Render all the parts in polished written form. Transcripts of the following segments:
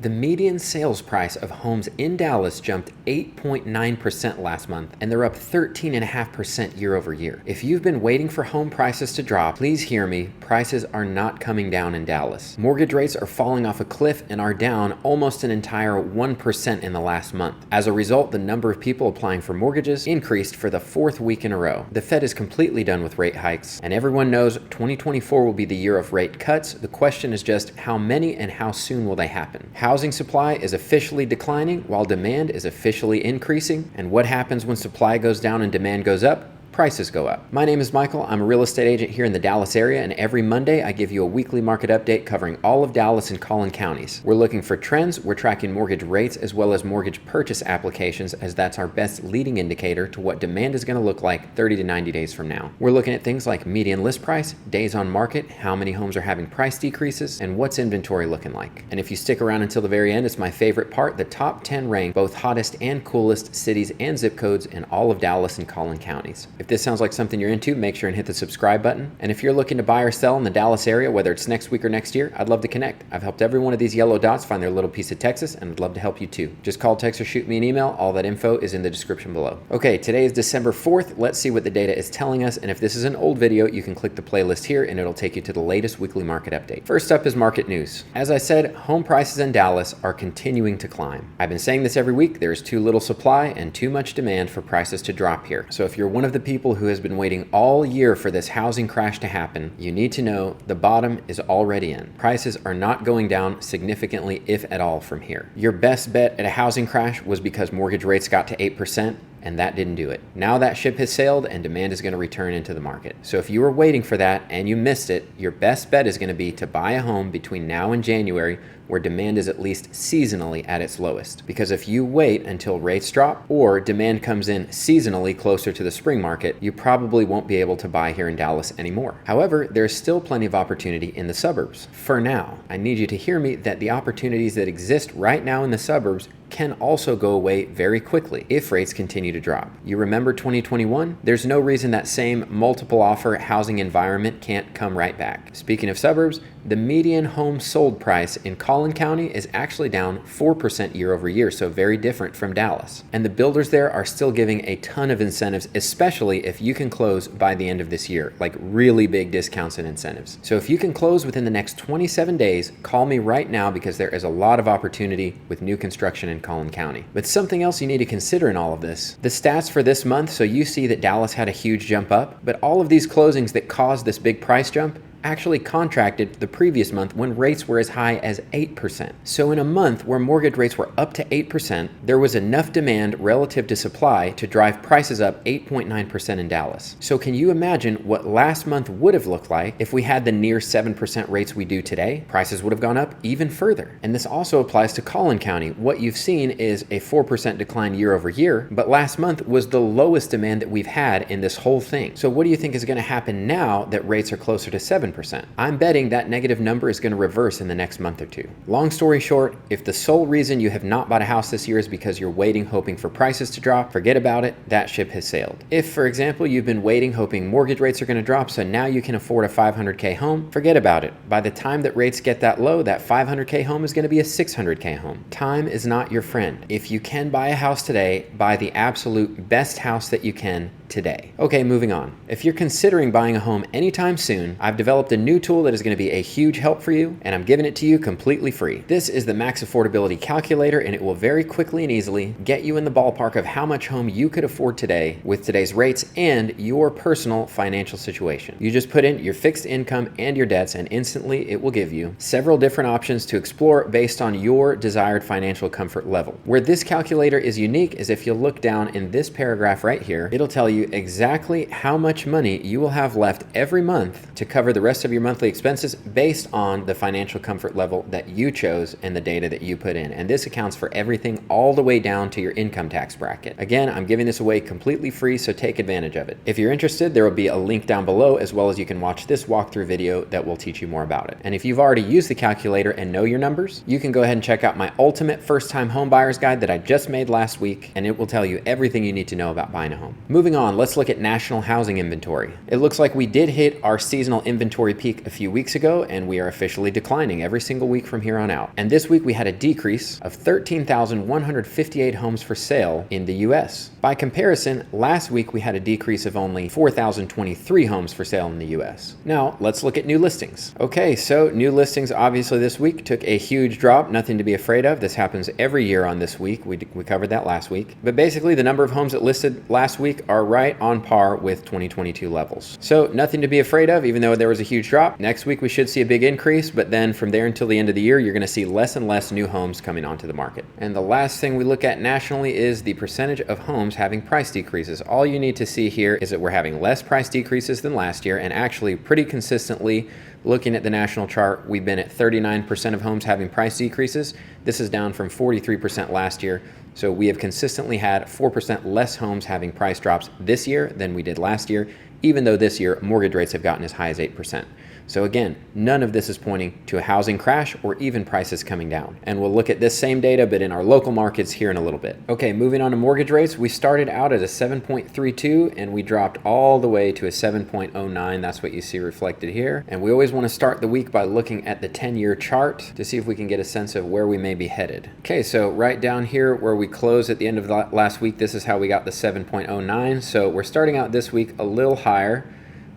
The median sales price of homes in Dallas jumped 8.9% last month, and they're up 13.5% year over year. If you've been waiting for home prices to drop, please hear me, prices are not coming down in Dallas. Mortgage rates are falling off a cliff and are down almost an entire 1% in the last month. As a result, the number of people applying for mortgages increased for the fourth week in a row. The Fed is completely done with rate hikes, and everyone knows 2024 will be the year of rate cuts. The question is just how many and how soon will they happen? Housing supply is officially declining while demand is officially increasing. And what happens when supply goes down and demand goes up? Prices go up. My name is Michael. I'm a real estate agent here in the Dallas area, and every Monday I give you a weekly market update covering all of Dallas and Collin counties. We're looking for trends, we're tracking mortgage rates as well as mortgage purchase applications, as that's our best leading indicator to what demand is going to look like 30 to 90 days from now. We're looking at things like median list price, days on market, how many homes are having price decreases, and what's inventory looking like. And if you stick around until the very end, it's my favorite part. The top 10 rank both hottest and coolest cities and zip codes in all of Dallas and Collin counties. If this sounds like something you're into, make sure and hit the subscribe button. And if you're looking to buy or sell in the Dallas area, whether it's next week or next year, I'd love to connect. I've helped every one of these yellow dots find their little piece of Texas, and I'd love to help you too. Just call, text, or shoot me an email. All that info is in the description below. Okay, today is December 4th. Let's see what the data is telling us. And if this is an old video, you can click the playlist here and it'll take you to the latest weekly market update. First up is market news. As I said, home prices in Dallas are continuing to climb. I've been saying this every week. There's too little supply and too much demand for prices to drop here. So if you're one of the people who has been waiting all year for this housing crash to happen, you need to know the bottom is already in. Prices are not going down significantly, if at all, from here. Your best bet at a housing crash was because mortgage rates got to 8%. And that didn't do it. Now that ship has sailed and demand is going to return into the market. So if you were waiting for that and you missed it, your best bet is going to be to buy a home between now and January where demand is at least seasonally at its lowest. Because if you wait until rates drop or demand comes in seasonally closer to the spring market, you probably won't be able to buy here in Dallas anymore. However, there's still plenty of opportunity in the suburbs. For now, I need you to hear me that the opportunities that exist right now in the suburbs can also go away very quickly if rates continue to drop. You remember 2021? There's no reason that same multiple offer housing environment can't come right back. Speaking of suburbs, the median home sold price in Collin County is actually down 4% year over year, so very different from Dallas. And the builders there are still giving a ton of incentives, especially if you can close by the end of this year, like really big discounts and incentives. So if you can close within the next 27 days, call me right now because there is a lot of opportunity with new construction in Collin County. But something else you need to consider in all of this, the stats for this month, so you see that Dallas had a huge jump up, but all of these closings that caused this big price jump actually contracted the previous month when rates were as high as 8%. So in a month where mortgage rates were up to 8%, there was enough demand relative to supply to drive prices up 8.9% in Dallas. So can you imagine what last month would have looked like if we had the near 7% rates we do today? Prices would have gone up even further. And this also applies to Collin County. What you've seen is a 4% decline year over year, but last month was the lowest demand that we've had in this whole thing. So what do you think is going to happen now that rates are closer to 7%? I'm betting that negative number is going to reverse in the next month or two. Long story short, if the sole reason you have not bought a house this year is because you're waiting hoping for prices to drop, forget about it, that ship has sailed. If, for example, you've been waiting hoping mortgage rates are going to drop so now you can afford a $500K home, forget about it. By the time that rates get that low, that $500K home is going to be a $600K home. Time is not your friend. If you can buy a house today, buy the absolute best house that you can today. Okay, moving on. If you're considering buying a home anytime soon, I've developed a new tool that is going to be a huge help for you, and I'm giving it to you completely free. This is the Max Affordability Calculator, and it will very quickly and easily get you in the ballpark of how much home you could afford today with today's rates and your personal financial situation. You just put in your fixed income and your debts, and instantly it will give you several different options to explore based on your desired financial comfort level. Where this calculator is unique is if you look down in this paragraph right here, it'll tell you exactly how much money you will have left every month to cover the rest of your monthly expenses based on the financial comfort level that you chose and the data that you put in. And this accounts for everything all the way down to your income tax bracket. Again, I'm giving this away completely free, so take advantage of it. If you're interested, there will be a link down below, as well as you can watch this walkthrough video that will teach you more about it. And if you've already used the calculator and know your numbers, you can go ahead and check out my ultimate first-time home buyer's guide that I just made last week, and it will tell you everything you need to know about buying a home. Moving on, let's look at national housing inventory. It looks like we did hit our seasonal inventory inventory peak a few weeks ago, and we are officially declining every single week from here on out. And this week we had a decrease of 13,158 homes for sale in the US. By comparison, last week we had a decrease of only 4,023 homes for sale in the US. Now, let's look at new listings. Okay, so new listings obviously this week took a huge drop, nothing to be afraid of. This happens every year on this week. We covered that last week. But basically, the number of homes that listed last week are right on par with 2022 levels. So nothing to be afraid of, even though there was a huge drop. Next week, we should see a big increase, but then from there until the end of the year, you're going to see less and less new homes coming onto the market. And the last thing we look at nationally is the percentage of homes having price decreases. All you need to see here is that we're having less price decreases than last year, and actually pretty consistently, looking at the national chart, we've been at 39% of homes having price decreases. This is down from 43% last year. So we have consistently had 4% less homes having price drops this year than we did last year, even though this year mortgage rates have gotten as high as 8%. So again, none of this is pointing to a housing crash or even prices coming down. And we'll look at this same data, but in our local markets here in a little bit. Okay, moving on to mortgage rates. We started out at a 7.32 and we dropped all the way to a 7.09. That's what you see reflected here. And we always want to start the week by looking at the 10-year chart to see if we can get a sense of where we may be headed. Okay, so right down here where we closed at the end of last week, this is how we got the 7.09. So we're starting out this week a little higher.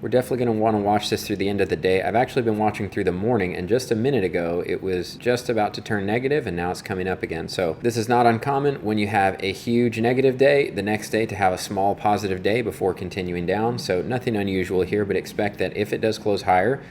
We're definitely going to want to watch this through the end of the day. I've actually been watching through the morning, and just a minute ago, it was just about to turn negative, and now it's coming up again. So this is not uncommon when you have a huge negative day, the next day to have a small positive day before continuing down. So nothing unusual here, but expect that if it does close higher,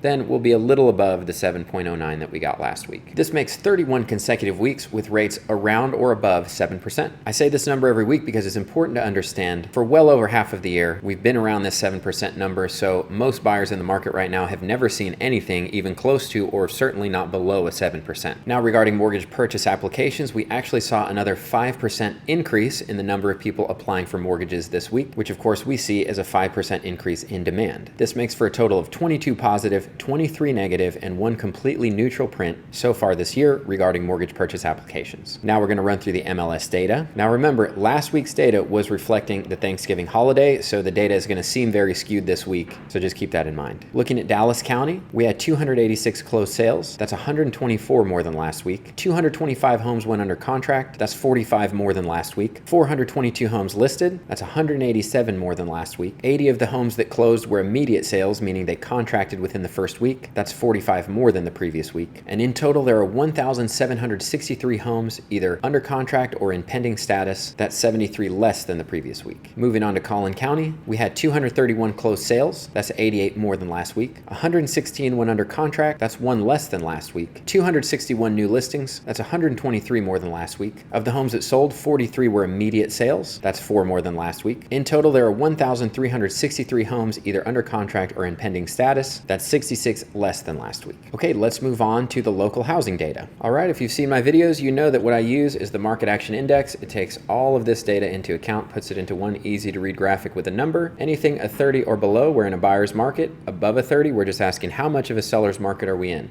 then we'll be a little above the 7.09 that we got last week. This makes 31 consecutive weeks with rates around or above 7%. I say this number every week because it's important to understand for well over half of the year, we've been around this 7% number, so most buyers in the market right now have never seen anything even close to or certainly not below a 7%. Now regarding mortgage purchase applications, we actually saw another 5% increase in the number of people applying for mortgages this week, which of course we see as a 5% increase in demand. This makes for a total of 22 positive, 23 negative, and 1 completely neutral print so far this year regarding mortgage purchase applications. Now we're going to run through the MLS data. Now remember, last week's data was reflecting the Thanksgiving holiday, so the data is going to seem very skewed this week, so just keep that in mind. Looking at Dallas County, we had 286 closed sales. That's 124 more than last week. 225 homes went under contract. That's 45 more than last week. 422 homes listed. That's 187 more than last week. 80 of the homes that closed were immediate sales, meaning they contracted within the first week. That's 45 more than the previous week. And in total, there are 1,763 homes either under contract or in pending status. That's 73 less than the previous week. Moving on to Collin County, we had 231 closed sales. That's 88 more than last week. 116 went under contract. That's 1 less than last week. 261 new listings. That's 123 more than last week. Of the homes that sold, 43 were immediate sales. That's 4 more than last week. In total, there are 1,363 homes either under contract or in pending status. That's 66 less than last week. Okay, let's move on to the local housing data. All right, if you've seen my videos, you know that what I use is the Market Action Index. It takes all of this data into account, puts it into one easy to read graphic with a number. Anything a 30 or below, we're in a buyer's market. Above a 30, we're just asking how much of a seller's market are we in.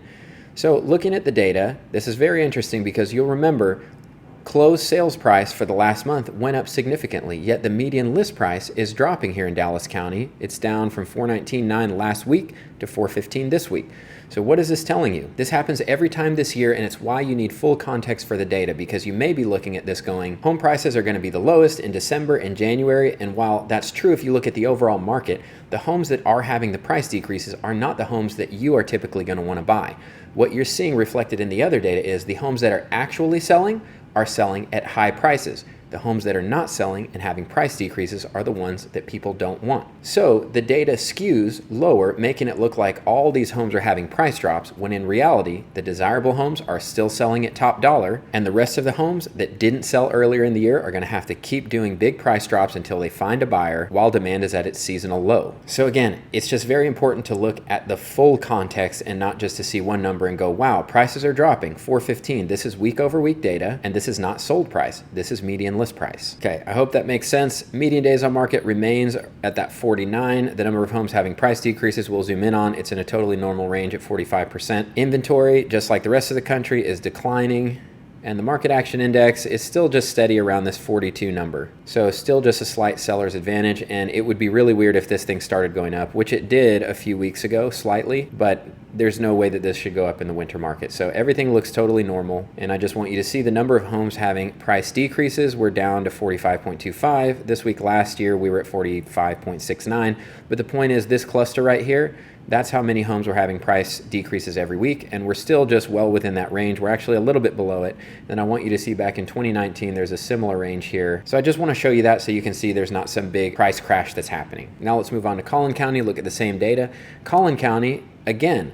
So looking at the data, this is very interesting because you'll remember closed sales price for the last month went up significantly, yet the median list price is dropping here in Dallas County. It's down from $419,900 last week to $415,000 this week. So what is this telling you? This happens every time this year, and it's why you need full context for the data, because you may be looking at this going, home prices are going to be the lowest in December and January, and while that's true if you look at the overall market, the homes that are having the price decreases are not the homes that you are typically going to want to buy. What you're seeing reflected in the other data is the homes that are actually selling are selling at high prices. The homes that are not selling and having price decreases are the ones that people don't want. So the data skews lower, making it look like all these homes are having price drops, when in reality, the desirable homes are still selling at top dollar, and the rest of the homes that didn't sell earlier in the year are going to have to keep doing big price drops until they find a buyer while demand is at its seasonal low. So again, it's just very important to look at the full context and not just to see one number and go, wow, prices are dropping, 415. This is week over week data, and this is not sold price. This is median list price. Okay, I hope that makes sense. Median days on market remains at that 49. The number of homes having price decreases we'll zoom in on. It's in a totally normal range at 45%. Inventory, just like the rest of the country, is declining. And the market action index is still just steady around this 42 number. So still just a slight seller's advantage, and it would be really weird if this thing started going up, which it did a few weeks ago slightly, but there's no way that this should go up in the winter market. So everything looks totally normal, and I just want you to see the number of homes having price decreases. We're down to 45.25. This week last year we were at 45.69, but the point is this cluster right here, that's how many homes were having price decreases every week, and we're still just well within that range. We're actually a little bit below it. Then I want you to see back in 2019, there's a similar range here. So I just want to show you that so you can see there's not some big price crash that's happening. Now let's move on to Collin County, look at the same data. Collin County, again,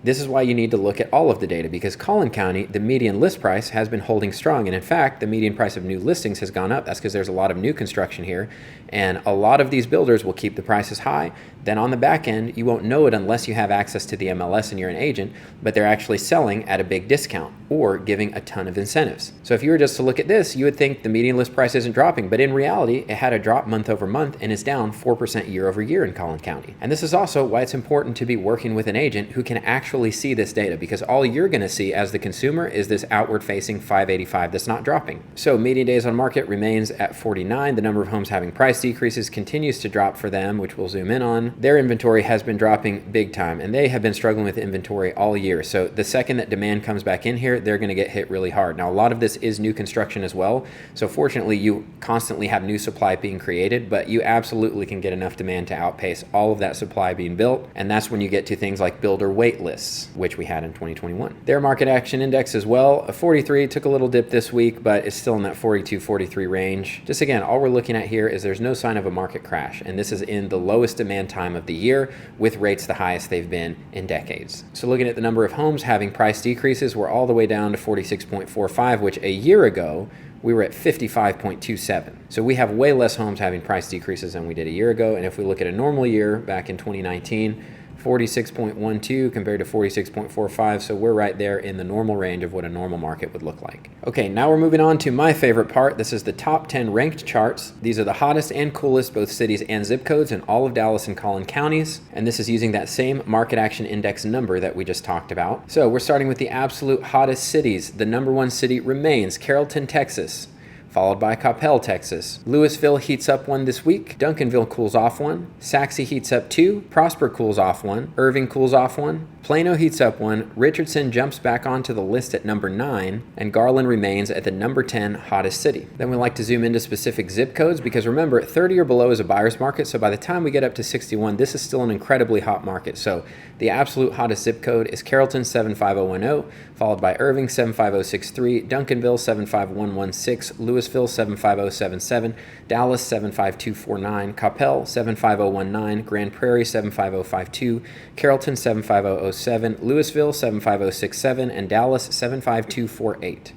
this is why you need to look at all of the data, because Collin County, the median list price has been holding strong. And in fact, the median price of new listings has gone up. That's because there's a lot of new construction here. And a lot of these builders will keep the prices high. Then on the back end, you won't know it unless you have access to the MLS and you're an agent, but they're actually selling at a big discount or giving a ton of incentives. So if you were just to look at this, you would think the median list price isn't dropping, but in reality, it had a drop month over month and is down 4% year over year in Collin County. And this is also why it's important to be working with an agent who can actually see this data, because all you're gonna see as the consumer is this outward facing 585 that's not dropping. So median days on market remains at 49. The number of homes having price decreases continues to drop for them, which we'll zoom in on. Their inventory has been dropping big time, and they have been struggling with inventory all year. So the second that demand comes back in here, they're gonna get hit really hard. Now, a lot of this is new construction as well. So fortunately, you constantly have new supply being created, but you absolutely can get enough demand to outpace all of that supply being built. And that's when you get to things like builder wait lists, which we had in 2021. Their market action index as well, a 43, took a little dip this week, but it's still in that 42, 43 range. Just again, all we're looking at here is there's no sign of a market crash, and this is in the lowest demand time of the year with rates the highest they've been in decades. So looking at the number of homes having price decreases, we're all the way down to 46.45, which a year ago we were at 55.27. So we have way less homes having price decreases than we did a year ago. And if we look at a normal year back in 2019, 46.12 compared to 46.45, so we're right there in the normal range of what a normal market would look like. Okay, now we're moving on to my favorite part. This is the top 10 ranked charts. These are the hottest and coolest, both cities and zip codes in all of Dallas and Collin counties, and this is using that same market action index number that we just talked about. So we're starting with the absolute hottest cities. The number one city remains Carrollton, Texas, followed by Coppell, Texas. Louisville heats up one this week. Duncanville cools off one. Saxe heats up two. Prosper cools off one. Irving cools off one. Plano heats up one. Richardson jumps back onto the list at number 9, and Garland remains at the number 10 hottest city. Then we like to zoom into specific zip codes, because remember, 30 or below is a buyer's market, so by the time we get up to 61, this is still an incredibly hot market. So the absolute hottest zip code is Carrollton 75010, followed by Irving 75063, Duncanville 75116, Louisville 75077, Dallas 75249, Coppell 75019, Grand Prairie 75052, Carrollton 75007, Louisville 75067, and Dallas 75248.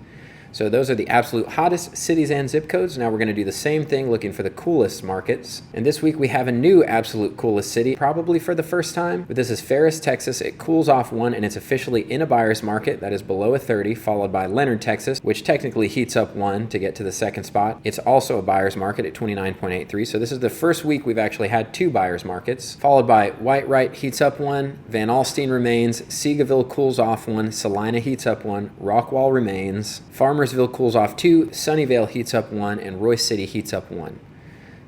So those are the absolute hottest cities and zip codes. Now we're going to do the same thing looking for the coolest markets. And this week we have a new absolute coolest city, probably for the first time. But this is Ferris, Texas. It cools off one, and it's officially in a buyer's market that is below a 30, followed by Leonard, Texas, which technically heats up one to get to the second spot. It's also a buyer's market at 29.83. So this is the first week we've actually had two buyer's markets, followed by Whitewright heats up one, Van Alstyne remains, Seagoville cools off one, Salina heats up one, Rockwall remains, Farmersville cools off two, Sunnyvale heats up one, and Royce City heats up one.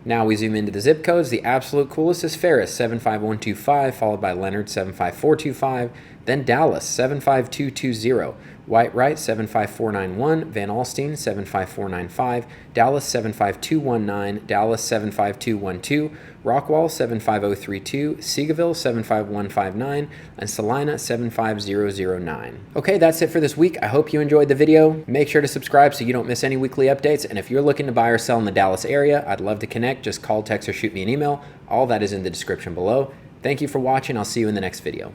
Now we zoom into the zip codes. The absolute coolest is Ferris, 75125, followed by Leonard, 75425, then Dallas, 75220, Whitewright, 75491, Van Alstyne, 75495, Dallas, 75219, Dallas, 75212, Rockwall, 75032, Seagoville, 75159, and Salina, 75009. Okay, that's it for this week. I hope you enjoyed the video. Make sure to subscribe so you don't miss any weekly updates. And if you're looking to buy or sell in the Dallas area, I'd love to connect. Just call, text, or shoot me an email. All that is in the description below. Thank you for watching. I'll see you in the next video.